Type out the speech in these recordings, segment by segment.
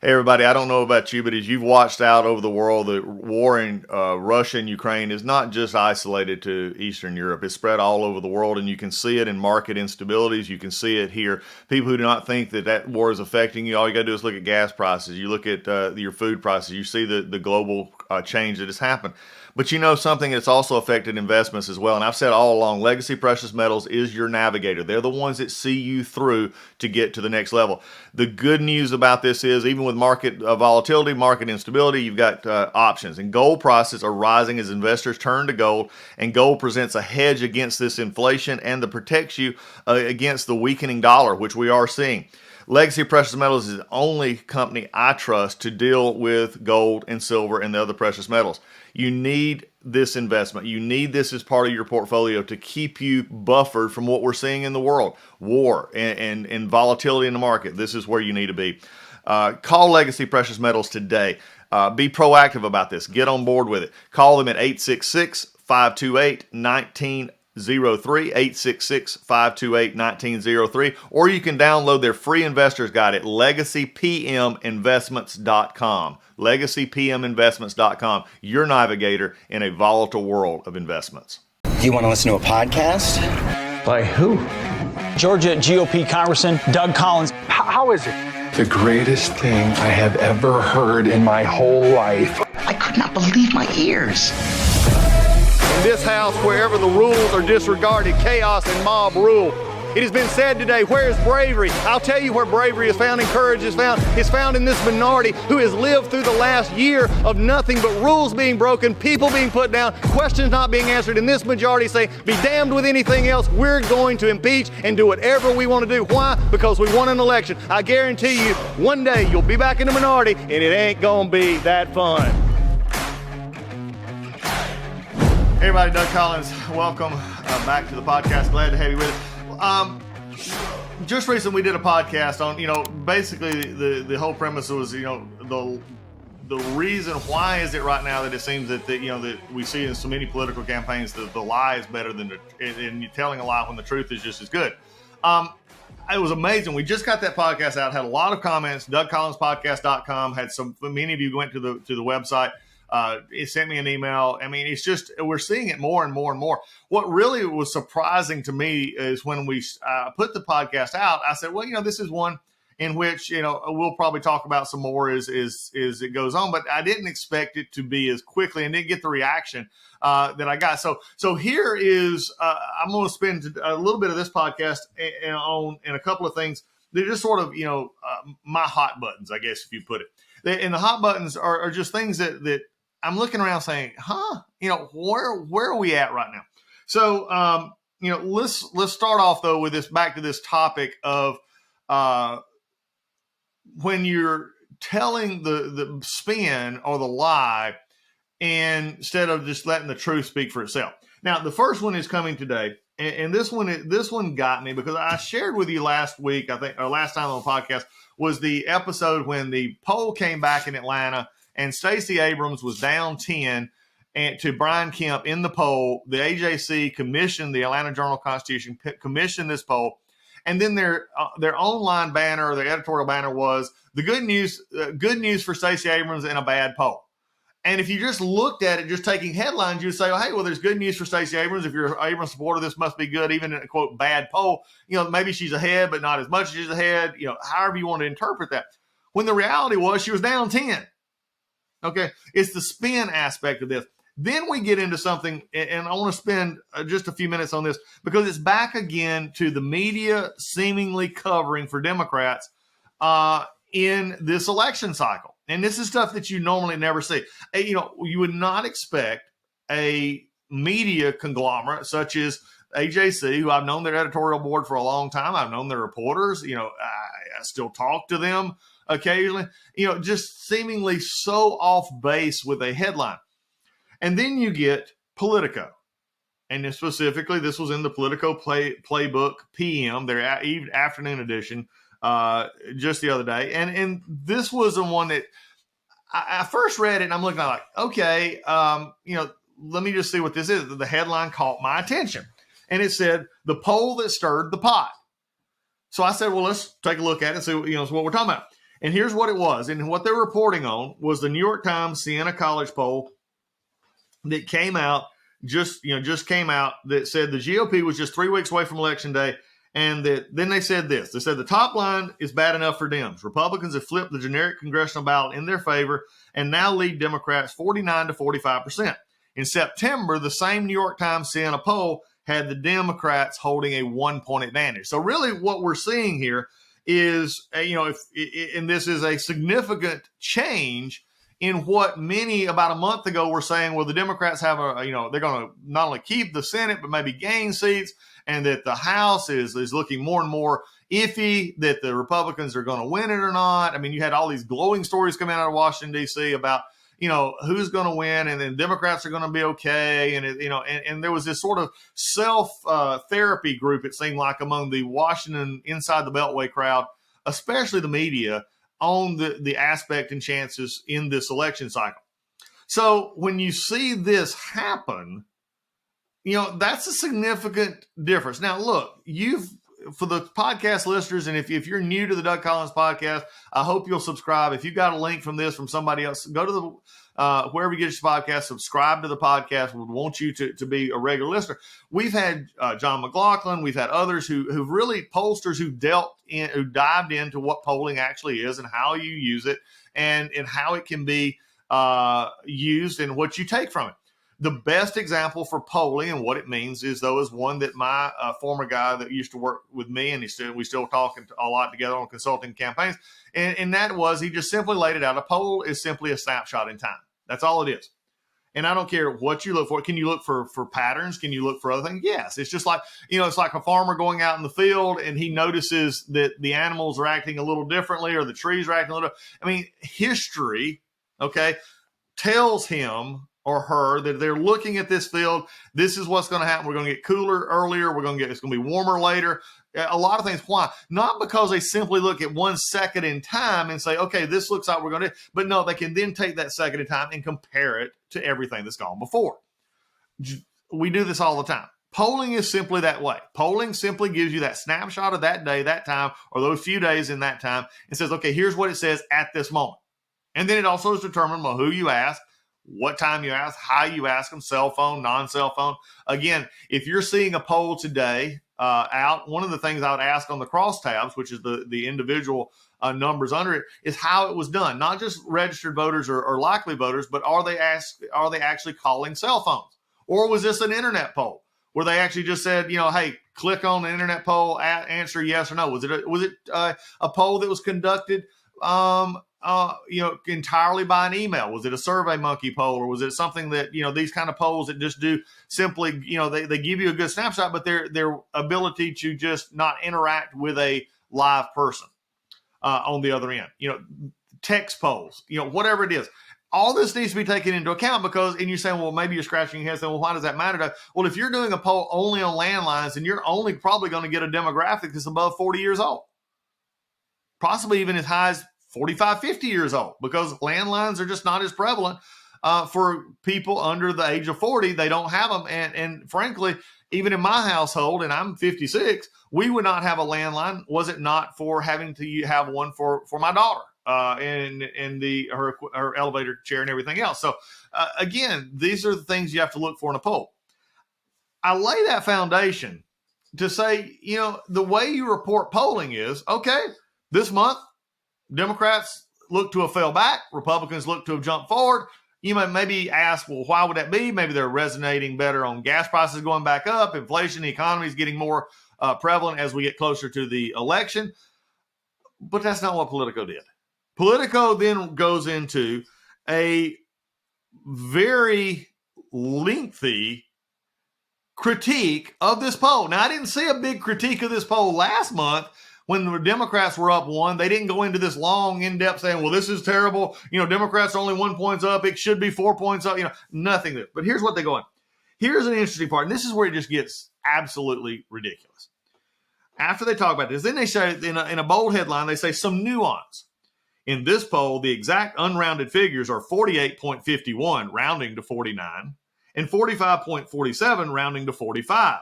Hey, everybody, I don't know about you, but as you've watched out over the world, the war in Russia and Ukraine is not just isolated to Eastern Europe. It's spread all over the world, and you can see it in market instabilities. You can see it here. People who do not think that that war is affecting you, all you got to do is look at gas prices. You look at your food prices. You see the global change that has happened. But you know something that's also affected investments as well. And I've said all along, legacy precious metals is your navigator. They're the ones that see you through to get to the next level. The good news about this is even with market volatility, market instability, you've got options. And gold prices are rising as investors turn to gold. And gold presents a hedge against this inflation and that protects you against the weakening dollar, which we are seeing. Legacy Precious Metals is the only company I trust to deal with gold and silver and the other precious metals. You need this investment. You need this as part of your portfolio to keep you buffered from what we're seeing in the world, war and volatility in the market. This is where you need to be. Call Legacy Precious Metals today. Be proactive about this. Get on board with it. Call them at 866-528-1903, 866-528-1903, or you can download their free investor's guide at legacypminvestments.com. legacypminvestments.com, your navigator in a volatile world of investments. Do you want to listen to a podcast? By who? Georgia GOP Congressman Doug Collins. How is it? The greatest thing I have ever heard in my whole life. I could not believe my ears. In this house, wherever the rules are disregarded, chaos and mob rule. It has been said today, where is bravery? I'll tell you where bravery is found and courage is found. It's found in this minority who has lived through the last year of nothing but rules being broken, people being put down, questions not being answered, and this majority say, be damned with anything else. We're going to impeach and do whatever we want to do. Why? Because we won an election. I guarantee you, one day you'll be back in the minority and it ain't gonna be that fun. Hey everybody, Doug Collins. Welcome back to the podcast. Glad to have you with us. Just recently we did a podcast on, basically the whole premise was, the reason why is it right now that it seems that that we see in so many political campaigns that the lie is better than and you're telling a lie when the truth is just as good. It was amazing. We just got that podcast out, had a lot of comments. DougCollinsPodcast.com had many of you went to the website. It sent me an email. I mean, it's just, we're seeing it more and more and more. What really was surprising to me is when we put the podcast out, I said, well, this is one in which, we'll probably talk about some more as it goes on, but I didn't expect it to be as quickly and didn't get the reaction that I got. So here is, I'm going to spend a little bit of this podcast on a couple of things. They're just sort of, my hot buttons, I guess, if you put it. And the hot buttons are just things that I'm looking around saying, where are we at right now? So, let's start off though with this, back to this topic of when you're telling the spin or the lie instead of just letting the truth speak for itself. Now, the first one is coming today. And this one got me because I shared with you last week, I think, or last time on the podcast, was the episode when the poll came back in Atlanta and Stacey Abrams was down 10 to Brian Kemp in the poll. The AJC commissioned, the Atlanta Journal-Constitution commissioned this poll. And then their online banner, or their editorial banner was the good news for Stacey Abrams in a bad poll. And if you just looked at it, just taking headlines, you'd say, oh, hey, well, there's good news for Stacey Abrams. If you're an Abrams supporter, this must be good, even in a, quote, bad poll. Maybe she's ahead, but not as much as she's ahead, however you want to interpret that. When the reality was she was down 10. Okay, it's the spin aspect of this. Then we get into something, and I want to spend just a few minutes on this because it's back again to the media seemingly covering for Democrats in this election cycle. And this is stuff that you normally never see. You would not expect a media conglomerate such as AJC, who I've known their editorial board for a long time. I've known their reporters. I still talk to them occasionally. Just seemingly so off base with a headline. And then you get Politico. And specifically, this was in the Politico Playbook PM, their afternoon edition, just the other day. And this was the one that I first read it and I'm looking at like, okay, let me just see what this is. The headline caught my attention and it said the poll that stirred the pot. So I said, well, let's take a look at it and see what we're talking about. And here's what it was. And what they're reporting on was the New York Times Siena College poll that came out just came out that said the GOP was just 3 weeks away from Election Day. And that then they said this. They said the top line is bad enough for Dems. Republicans have flipped the generic congressional ballot in their favor and now lead Democrats 49 to 45%. In September, the same New York Times Siena poll had the Democrats holding a 1-point advantage. So really what we're seeing here is, and this is a significant change in what many about a month ago were saying, well, the Democrats have they're going to not only keep the Senate, but maybe gain seats, and that the House is looking more and more iffy, that the Republicans are going to win it or not. I mean, you had all these glowing stories coming out of Washington, D.C. about, who's going to win, and then Democrats are going to be okay. And, and there was this sort of self-therapy group, it seemed like, among the Washington inside the Beltway crowd, especially the media, on the aspect and chances in this election cycle. So when you see this happen, that's a significant difference. Now, look, for the podcast listeners, and if you're new to the Doug Collins podcast, I hope you'll subscribe. If you got a link from somebody else, go to the wherever you get your podcast, subscribe to the podcast. We want you to be a regular listener. We've had John McLaughlin, we've had others who've really pollsters who dived into what polling actually is and how you use it and how it can be used and what you take from it. The best example for polling and what it means is one that my former guy that used to work with me, and we still talking a lot together on consulting campaigns, and that was, he just simply laid it out. A poll is simply a snapshot in time. That's all it is. And I don't care what you look for. Can you look for patterns? Can you look for other things? Yes. It's just like, it's like a farmer going out in the field and he notices that the animals are acting a little differently or the trees are acting a little. I mean, history, tells him or her that they're looking at this field. This is what's going to happen. We're going to get cooler earlier. It's going to be warmer later. A lot of things. Why? Not because they simply look at 1 second in time and say, okay, this looks like we're going to, but no, they can then take that second in time and compare it to everything that's gone before. We do this all the time. Polling is simply that way. Polling simply gives you that snapshot of that day, that time, or those few days in that time, and says, okay, here's what it says at this moment. And then it also is determined by who you ask, what time you ask, how you ask them, cell phone, non-cell phone. Again, if you're seeing a poll today out, one of the things I would ask on the crosstabs, which is the individual numbers under it, is how it was done. Not just registered voters or likely voters, but are they actually calling cell phones? Or was this an internet poll where they actually just said, hey, click on the internet poll, answer yes or no? Was it a poll that was conducted entirely by an email? Was it a SurveyMonkey poll, or was it something that, these kind of polls that just do simply, they give you a good snapshot, but their ability to just not interact with a live person on the other end, text polls, whatever it is. All this needs to be taken into account and you're saying, well, maybe you're scratching your head saying, well, why does that matter? Well, if you're doing a poll only on landlines, then you're only probably going to get a demographic that's above 40 years old, possibly even as high as 45, 50 years old, because landlines are just not as prevalent for people under the age of 40. They don't have them. And frankly, even in my household, and I'm 56, we would not have a landline, was it not for having to have one for my daughter and her elevator chair and everything else. So again, these are the things you have to look for in a poll. I lay that foundation to say, the way you report polling is, okay, this month, Democrats look to have fell back. Republicans look to have jumped forward. You might maybe ask, well, why would that be? Maybe they're resonating better on gas prices going back up. Inflation, the economy is getting more prevalent as we get closer to the election. But that's not what Politico did. Politico then goes into a very lengthy critique of this poll. Now, I didn't see a big critique of this poll last month. When the Democrats were up 1, they didn't go into this long, in-depth saying, well, this is terrible. Democrats are only 1 point up. It should be 4 points up. Nothing. But here's what they go in. Here's an interesting part, and this is where it just gets absolutely ridiculous. After they talk about this, then they say, in a bold headline, they say some nuance. In this poll, the exact unrounded figures are 48.51, rounding to 49, and 45.47, rounding to 45.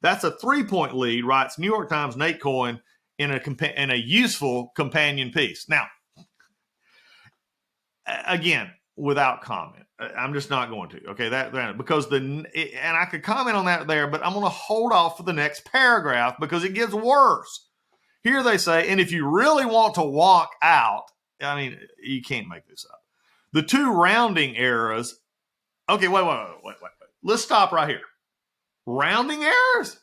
That's a 3-point lead, writes New York Times' Nate Cohen, in a useful companion piece. Now, again, without comment. I'm just not going to. Okay, because and I could comment on that there, but I'm going to hold off for the next paragraph because it gets worse. Here they say, and if you really want to walk out, I mean, you can't make this up. The two rounding errors. Okay, wait. Let's stop right here. Rounding errors?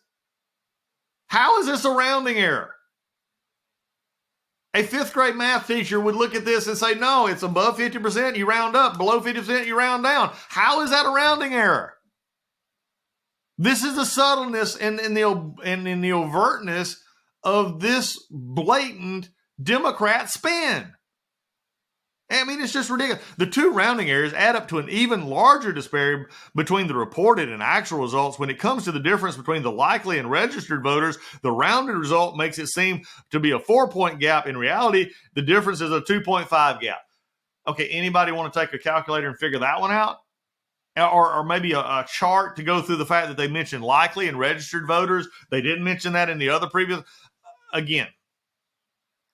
How is this a rounding error? A fifth grade math teacher would look at this and say, no, it's above 50%, you round up. Below 50%, you round down. How is that a rounding error? This is the subtleness and in the overtness of this blatant Democrat spin. I mean, it's just ridiculous. The two rounding errors add up to an even larger disparity between the reported and actual results. When it comes to the difference between the likely and registered voters, the rounded result makes it seem to be a 4-point gap. In reality, the difference is a 2.5 gap. Okay, anybody want to take a calculator and figure that one out? Or maybe a chart to go through the fact that they mentioned likely and registered voters. They didn't mention that in the other previous. Again,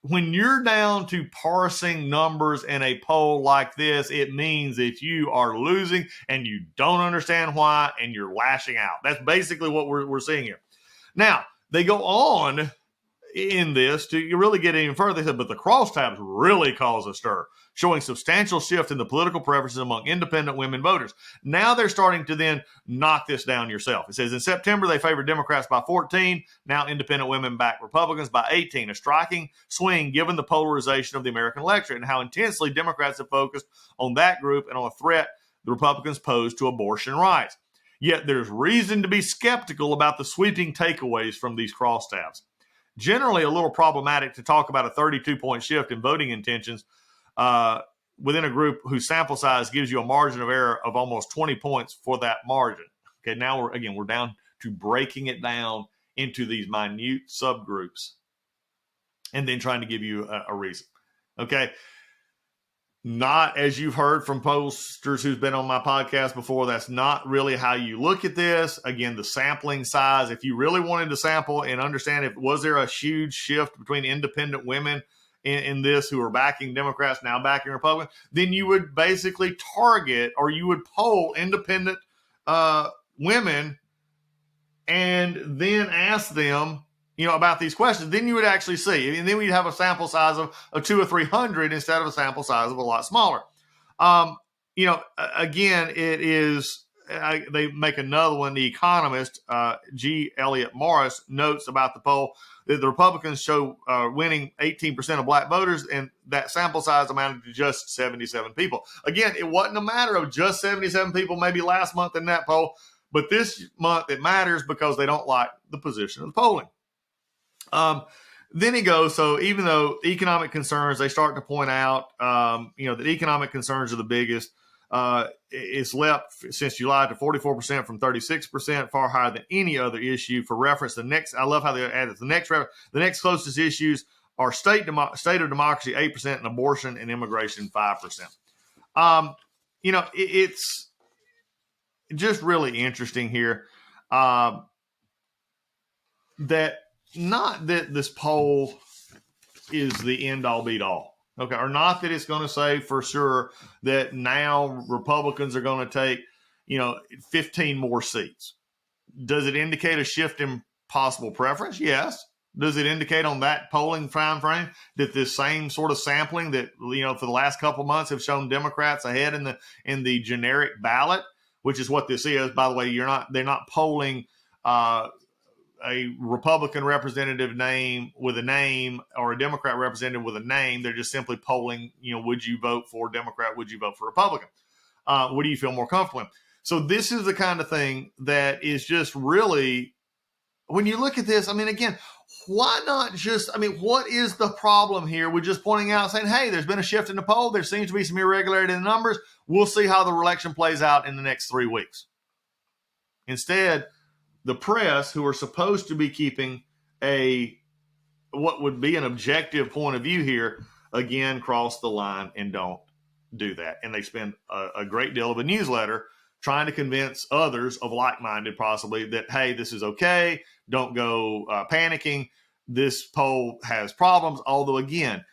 when you're down to parsing numbers in a poll like this, it means that you are losing and you don't understand why and you're lashing out. That's basically what we're seeing here. Now, they go on in this to really get even further. They said, but the crosstabs really cause a stir, showing substantial shift in the political preferences among independent women voters. Now they're starting to then knock this down yourself. It says in September, they favored Democrats by 14. Now independent women back Republicans by 18, a striking swing given the polarization of the American electorate and how intensely Democrats have focused on that group and on a threat the Republicans pose to abortion rights. Yet there's reason to be skeptical about the sweeping takeaways from these crosstabs. Generally a little problematic to talk about a 32-point shift in voting intentions within a group whose sample size gives you a margin of error of almost 20 points for that margin. Okay, now we're down to breaking it down into these minute subgroups and then trying to give you a reason. Okay, not as you've heard from pollsters who's been on my podcast before. That's not really how you look at this. Again, the sampling size, if you really wanted to sample and understand was there a huge shift between independent women in this who are backing Democrats, now backing Republicans, then you would basically target or you would poll independent women and then ask them, about these questions. Then you would actually see, and then we'd have a sample size of 200 or 300 instead of a sample size of a lot smaller. Again, it is, they make another one. The Economist, G. Elliott Morris, notes about the poll that the Republicans show winning 18% of black voters, and that sample size amounted to just 77 people. Again, it wasn't a matter of just 77 people maybe last month in that poll, but this month it matters because they don't like the position of the polling. Then he goes, so even though economic concerns, they start to point out, that economic concerns are the biggest. It's leapt since July to 44% from 36%, far higher than any other issue. For reference, I love how they added the next closest issues are state of democracy, 8%, and abortion and immigration, 5%. It's just really interesting here that not that this poll is the end all be all. Okay, or not that it's going to say for sure that now Republicans are going to take, 15 more seats. Does it indicate a shift in possible preference? Yes. Does it indicate on that polling time frame that this same sort of sampling that, for the last couple of months have shown Democrats ahead in the generic ballot, which is what this is, by the way, they're not polling a Republican representative name with a name or a Democrat representative with a name. They're just simply polling, would you vote for Democrat? Would you vote for Republican? What do you feel more comfortable in? So this is the kind of thing that is just really, when you look at this, again, why not what is the problem here with just pointing out saying, hey, there's been a shift in the poll. There seems to be some irregularity in the numbers. We'll see how the election plays out in the next 3 weeks. Instead, the press, who are supposed to be keeping what would be an objective point of view here, again, cross the line and don't do that. And they spend a great deal of a newsletter trying to convince others of like-minded possibly that, hey, this is okay. Don't go panicking. This poll has problems. Although, again,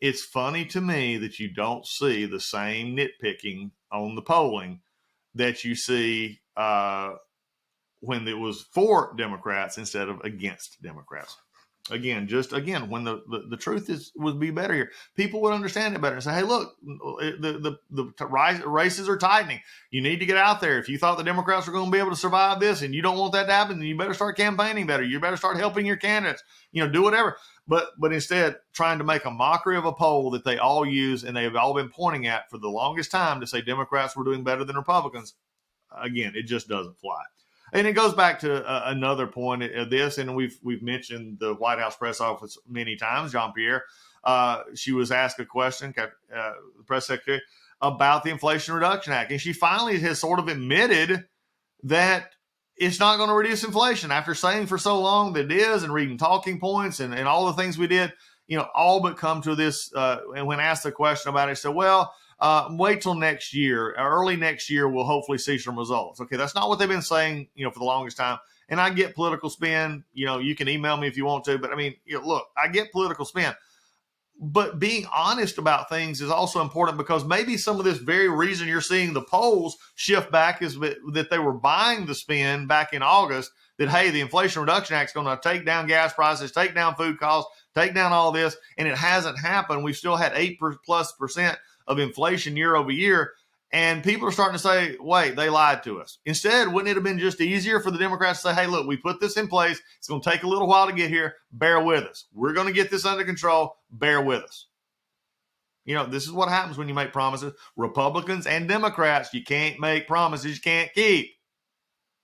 it's funny to me that you don't see the same nitpicking on the polling that you see when it was for Democrats instead of against Democrats. Again, when the truth would be better here, people would understand it better and say, hey, look, the races are tightening. You need to get out there. If you thought the Democrats were going to be able to survive this and you don't want that to happen, then you better start campaigning better. You better start helping your candidates, do whatever. But instead, trying to make a mockery of a poll that they all use and they've all been pointing at for the longest time to say Democrats were doing better than Republicans. Again, it just doesn't fly. And it goes back to another point of this, and we've mentioned the White House press office many times. Jean-Pierre, she was asked a question, the press secretary, about the Inflation Reduction Act, and she finally has sort of admitted that it's not going to reduce inflation after saying for so long that it is, and reading talking points and all the things we did, all but come to this. And when asked the question about it, she said, well, wait till next year, early next year, we'll hopefully see some results. Okay, that's not what they've been saying, for the longest time. And I get political spin. You can email me if you want to, but I mean, look, I get political spin. But being honest about things is also important, because maybe some of this very reason you're seeing the polls shift back is that they were buying the spin back in August that, hey, the Inflation Reduction Act is going to take down gas prices, take down food costs, take down all this. And it hasn't happened. We've still had 8+% of inflation year over year. And people are starting to say, wait, they lied to us. Instead, wouldn't it have been just easier for the Democrats to say, hey, look, we put this in place. It's going to take a little while to get here. Bear with us. We're going to get this under control. Bear with us. This is what happens when you make promises. Republicans and Democrats, you can't make promises you can't keep.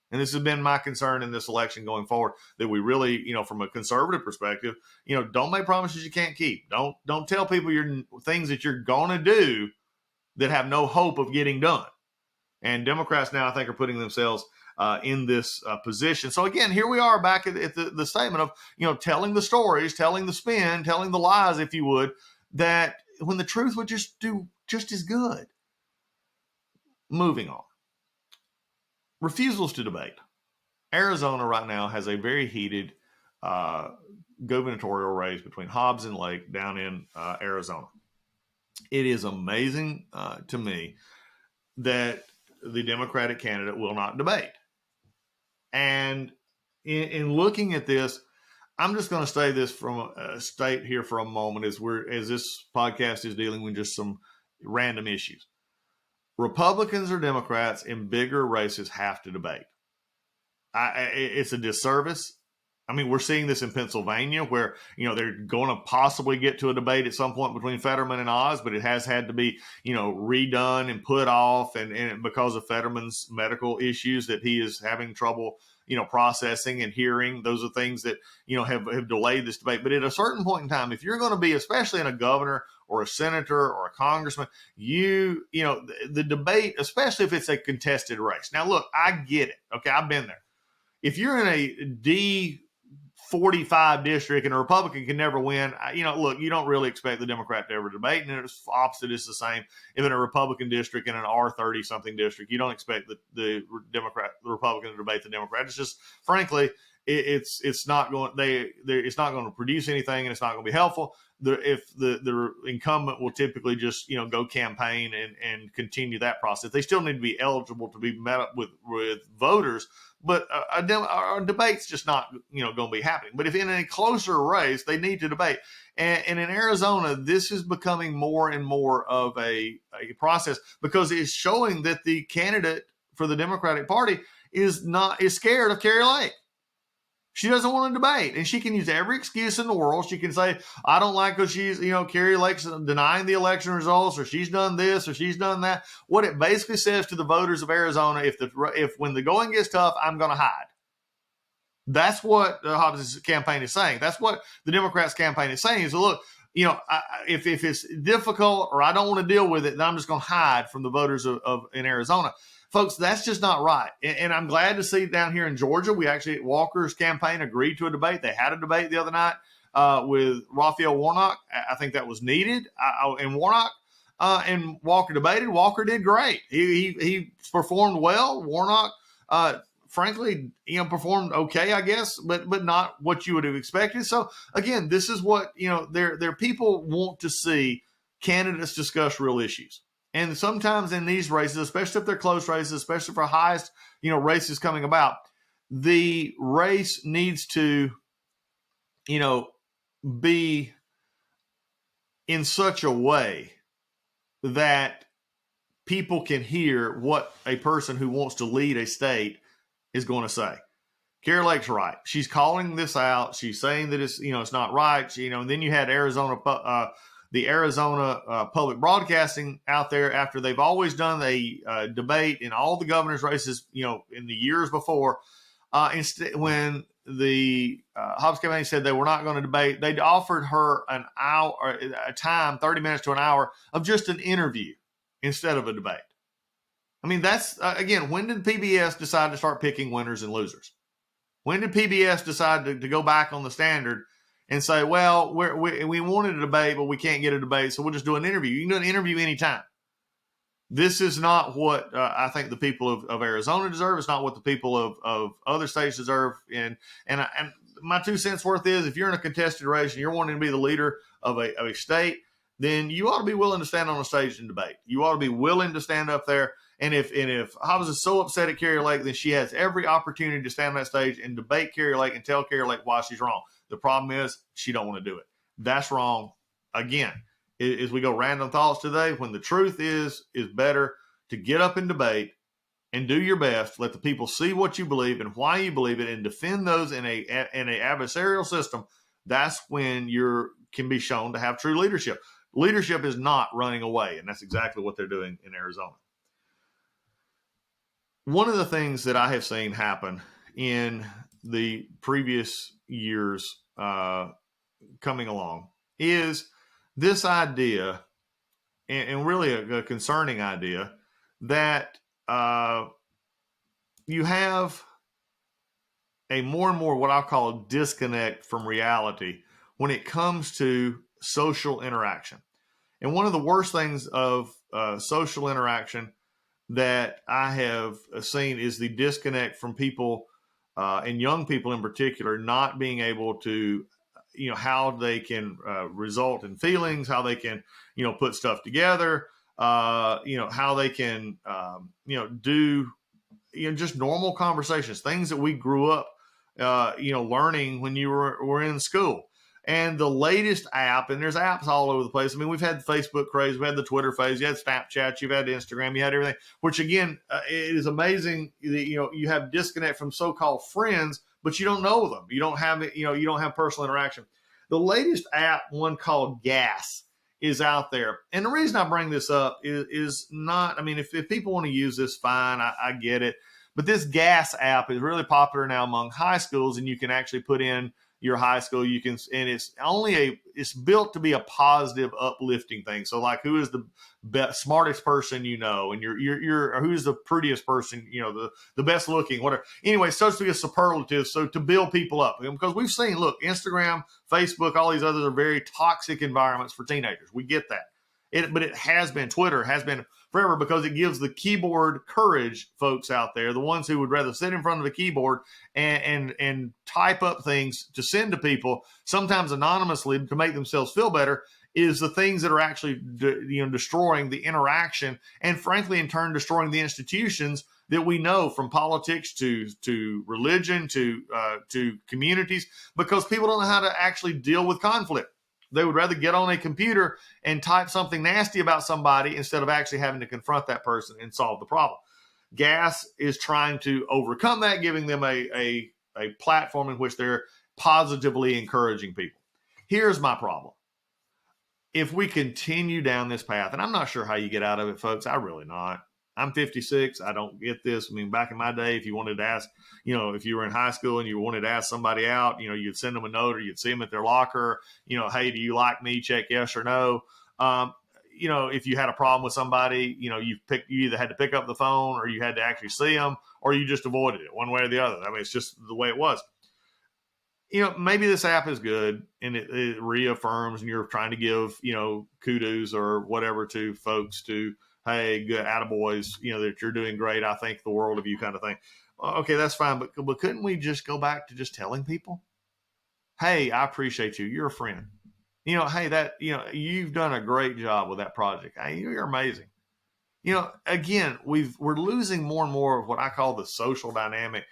And this has been my concern in this election going forward, that we really, from a conservative perspective, don't make promises you can't keep. Don't tell people things that you're going to do that have no hope of getting done. And Democrats now, I think, are putting themselves in this position. So again, here we are back at the statement of, telling the stories, telling the spin, telling the lies, if you would, that when the truth would just do just as good. Moving on. Refusals to debate. Arizona right now has a very heated gubernatorial race between Hobbs and Lake down in Arizona. It is amazing to me that the Democratic candidate will not debate. And in looking at this, I'm just going to say this from state here for a moment as this podcast is dealing with just some random issues. Republicans or Democrats in bigger races have to debate. It's a disservice. I mean, we're seeing this in Pennsylvania where, they're going to possibly get to a debate at some point between Fetterman and Oz, but it has had to be, redone and put off. And because of Fetterman's medical issues that he is having trouble, processing and hearing, those are things that, have delayed this debate. But at a certain point in time, if you're going to be, especially in a governor or a senator or a congressman, the debate, especially if it's a contested race. Now, look, I get it. Okay, I've been there. If you're in a D45 district and a Republican can never win, look, you don't really expect the Democrat to ever debate. And it's opposite is the same. If in a Republican district in an R30 something district, you don't expect the Republican to debate the Democrat. It's just, frankly, it's not going to produce anything, and it's not going to be helpful. If the incumbent will typically just go campaign and continue that process. They still need to be eligible to be met up with voters, but a debate's just not going to be happening. But if in a closer race, they need to debate. And in Arizona, this is becoming more and more of a process, because it's showing that the candidate for the Democratic Party is scared of Kari Lake. She doesn't want to debate, and she can use every excuse in the world. She can say, I don't like because she's, Kari Lake's denying the election results, or she's done this, or she's done that. What it basically says to the voters of Arizona, if when the going gets tough, I'm going to hide. That's what Hobbs' campaign is saying. That's what the Democrats' campaign is saying is, look, if it's difficult or I don't want to deal with it, then I'm just going to hide from the voters in Arizona. Folks, that's just not right. And I'm glad to see down here in Georgia, we actually, Walker's campaign agreed to a debate. They had a debate the other night with Raphael Warnock. I think that was needed. And Warnock and Walker debated. Walker did great. He performed well. Warnock frankly, performed okay, I guess, but not what you would have expected. So again, this is what, their people want to see candidates discuss real issues. And sometimes in these races, especially if they're close races, especially for highest, races coming about, the race needs to, be in such a way that people can hear what a person who wants to lead a state is going to say. Kari Lake's right. She's calling this out. She's saying that it's, it's not right. And then you had the Arizona public broadcasting out there after they've always done a debate in all the governor's races, in the years before. Instead, when the Hobbs campaign said they were not going to debate, they'd offered her an hour, or a time, 30 minutes to an hour of just an interview instead of a debate. I mean, that's, again, when did PBS decide to start picking winners and losers? When did PBS decide to go back on the standard and say, well, we wanted a debate, but we can't get a debate, so we'll just do an interview? You can do an interview anytime. This is not what I think the people of Arizona deserve. It's not what the people of other states deserve. And my 2 cents worth is, if you're in a contested race and you're wanting to be the leader of a state, then you ought to be willing to stand on a stage and debate. You ought to be willing to stand up there. And if Hobbs is so upset at Kari Lake, then she has every opportunity to stand on that stage and debate Kari Lake and tell Kari Lake why she's wrong. The problem is she don't want to do it. That's wrong. Again, as we go random thoughts today, when the truth is better to get up and debate and do your best, let the people see what you believe and why you believe it, and defend those in a adversarial system. That's when can be shown to have true leadership. Leadership is not running away, and that's exactly what they're doing in Arizona. One of the things that I have seen happen in the previous years coming along is this idea, and really a concerning idea, that you have a more and more what I'll call a disconnect from reality when it comes to social interaction. And one of the worst things of social interaction that I have seen is the disconnect from people, and young people in particular, not being able to, how they can result in feelings, how they can, put stuff together, how they can, do, just normal conversations, things that we grew up, learning when you were in school. And the latest app, and there's apps all over the place. I mean, we've had the Facebook craze, we had the Twitter phase, you had Snapchat, you've had Instagram, you had everything, which again, it is amazing that, you have disconnect from so-called friends, but you don't know them. You don't have it, you don't have personal interaction. The latest app, one called Gas, is out there. And the reason I bring this up is not, I mean, if people want to use this, fine, I get it. But this Gas app is really popular now among high schools, and you can actually put in your high school, and it's built to be a positive, uplifting thing. So like, who is the smartest person, and who's the prettiest person, the best looking, whatever. Anyway, it's supposed to be a superlative. So to build people up, because we've seen, look, Instagram, Facebook, all these others are very toxic environments for teenagers. We get that. But it has been, Twitter has been forever, because it gives the keyboard courage folks out there, the ones who would rather sit in front of a keyboard and type up things to send to people, sometimes anonymously, to make themselves feel better, is the things that are actually destroying the interaction, and frankly, in turn, destroying the institutions that we know, from politics to religion to communities, because people don't know how to actually deal with conflict. They would rather get on a computer and type something nasty about somebody instead of actually having to confront that person and solve the problem. Gas is trying to overcome that, giving them a platform in which they're positively encouraging people. Here's my problem. If we continue down this path, and I'm not sure how you get out of it, folks, I really not. I'm 56. I don't get this. I mean, back in my day, if you wanted to ask, if you were in high school and you wanted to ask somebody out, you'd send them a note, or you'd see them at their locker, hey, do you like me? Check yes or no. If you had a problem with somebody, you either had to pick up the phone, or you had to actually see them, or you just avoided it one way or the other. I mean, it's just the way it was. Maybe this app is good and it reaffirms, and you're trying to give, kudos or whatever to folks to hey, good, attaboys, that you're doing great. I think the world of you, kind of thing. Okay, that's fine. But couldn't we just go back to just telling people, hey, I appreciate you. You're a friend. Hey, you've done a great job with that project. Hey, you're amazing. Again, we're losing more and more of what I call the social dynamic.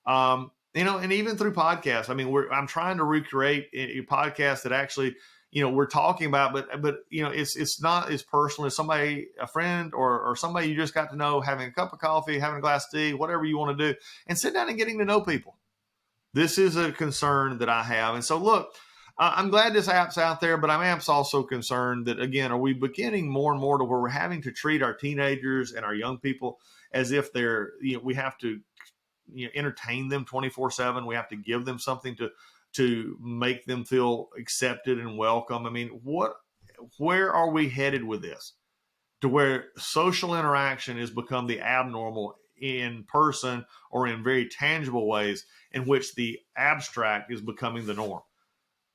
And even through podcasts, I mean, I'm trying to recreate a podcast that actually, we're talking about, but it's not as personal as somebody, a friend or somebody you just got to know, having a cup of coffee, having a glass of tea, whatever you want to do, and sit down and getting to know people. This is a concern that I have. And so, look, I'm glad this app's out there, but I'm also concerned that, again, are we beginning more and more to where we're having to treat our teenagers and our young people as if they're, we have to entertain them 24/7. We have to give them something to make them feel accepted and welcome. I mean, where are we headed with this? To where social interaction has become the abnormal in person or in very tangible ways, in which the abstract is becoming the norm.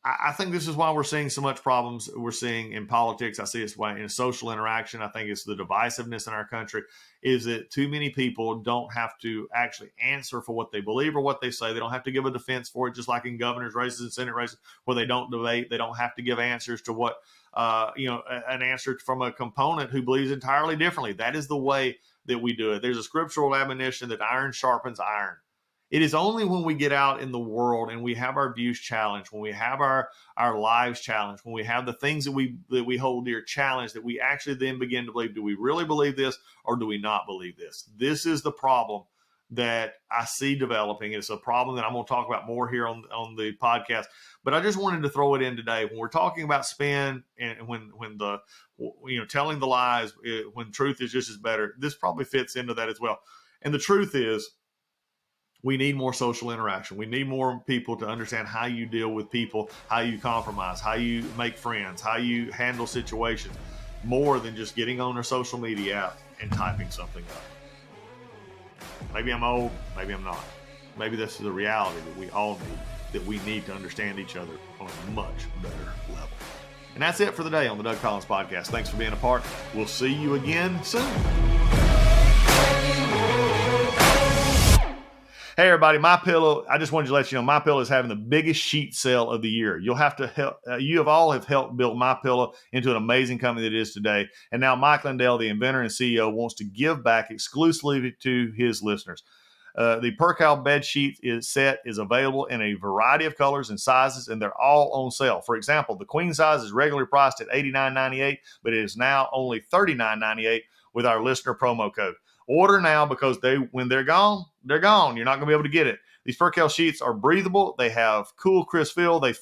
I think this is why we're seeing so much problems we're seeing in politics. I see it's why in social interaction. I think it's the divisiveness in our country is that too many people don't have to actually answer for what they believe or what they say. They don't have to give a defense for it, just like in governor's races and Senate races where they don't debate. They don't have to give answers to what, an answer from a component who believes entirely differently. That is the way that we do it. There's a scriptural admonition that iron sharpens iron. It is only when we get out in the world and we have our views challenged, when we have our lives challenged, when we have the things that we hold dear challenged, that we actually then begin to believe, do we really believe this or do we not believe this? This is the problem that I see developing. It's a problem that I'm going to talk about more here on the podcast. But I just wanted to throw it in today. When we're talking about spin and when the, telling the lies, when truth is just as better, this probably fits into that as well. And the truth is, we need more social interaction. We need more people to understand how you deal with people, how you compromise, how you make friends, how you handle situations, more than just getting on a social media app and typing something up. Maybe I'm old, maybe I'm not. Maybe this is a reality that we all need, that we need to understand each other on a much better level. And that's it for the day on the Doug Collins Podcast. Thanks for being a part. We'll see you again soon. Hey everybody, MyPillow. I just wanted to let you know MyPillow is having the biggest sheet sale of the year. You'll have to help. You have all helped build MyPillow into an amazing company that it is today. And now Mike Lindell, the inventor and CEO, wants to give back exclusively to his listeners. The Percale bed sheet set is available in a variety of colors and sizes, and they're all on sale. For example, the queen size is regularly priced at $89.98, but it is now only $39.98 with our listener promo code. Order now because when they're gone, they're gone. You're not going to be able to get it. These Percale sheets are breathable. They have cool, crisp feel. They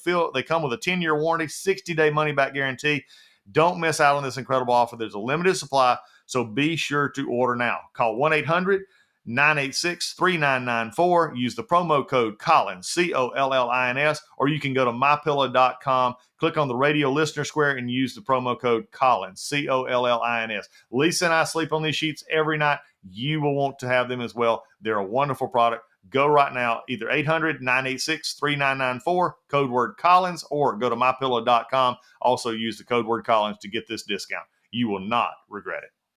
come with a 10-year warranty, 60-day money-back guarantee. Don't miss out on this incredible offer. There's a limited supply, so be sure to order now. Call 1-800-986-3994. Use the promo code Collins, COLLINS, or you can go to mypillow.com, click on the radio listener square, and use the promo code Collins, COLLINS. Lisa and I sleep on these sheets every night. You will want to have them as well. They're a wonderful product. Go right now, either 800-986-3994, code word Collins, or go to mypillow.com. Also use the code word Collins to get this discount. You will not regret it.